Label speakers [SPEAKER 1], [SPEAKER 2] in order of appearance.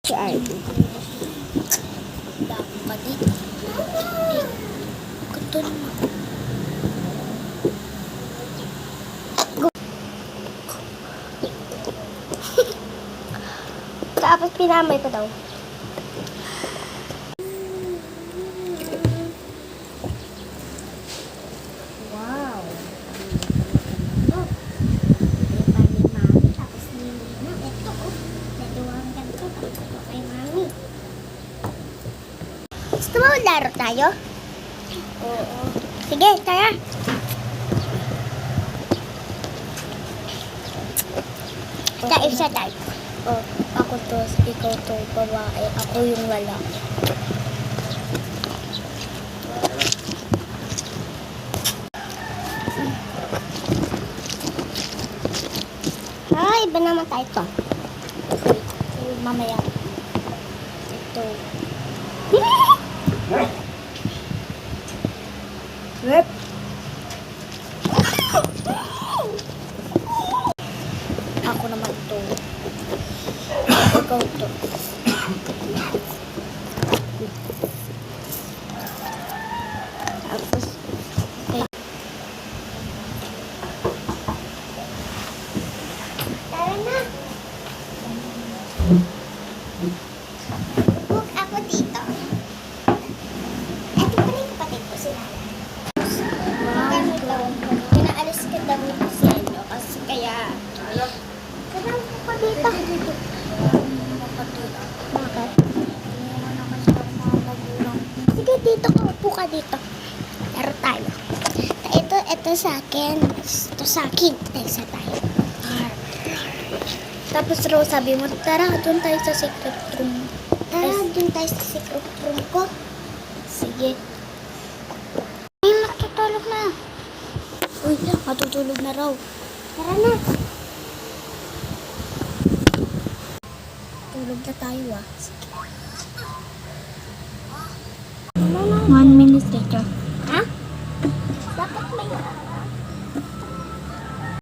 [SPEAKER 1] Si Ivy.
[SPEAKER 2] Dami pa dito. Ganito naman.
[SPEAKER 1] Tapos pinamay ko daw.
[SPEAKER 2] Wow. Oh. Iba ni Mami. Tapos ni Nina. Ito oh. Naduwang ganito. Ito kay Mami.
[SPEAKER 1] Gusto mo laro tayo?
[SPEAKER 2] Oo.
[SPEAKER 1] Sige, tara. Tayo sa tayo.
[SPEAKER 2] Oh, ako to, ikaw to, babae. Ako yung lalaki.
[SPEAKER 1] Ay, iba naman tayo to.
[SPEAKER 2] So, mamaya. Ito.
[SPEAKER 1] Rep.
[SPEAKER 2] Ako naman to. Ikaw to.
[SPEAKER 1] Tapos, tara na. Book ako dito. Ito pala yung kapatid ko sila. Ano daw? Pinaalis ka daw si Eno kasi kaya... Kadang ko dito.
[SPEAKER 2] Dito.
[SPEAKER 1] Bakit?
[SPEAKER 2] Tingnan naman sa mga magulang.
[SPEAKER 1] Sige, dito ka. Upo ka dito. Laro tayo. Ito sa akin. Ito sa akin. Isa tayo.
[SPEAKER 2] Tapos Rose, sabi mo, tara, doon tayo sa secret room.
[SPEAKER 1] Tara, dun tayo sa secret room ko.
[SPEAKER 2] Sige.
[SPEAKER 1] Ay, matutulog na.
[SPEAKER 2] Uy, matutulog na raw.
[SPEAKER 1] Tara na.
[SPEAKER 2] Tulog na tayo ah.
[SPEAKER 1] Ano na?
[SPEAKER 2] 1 minute later.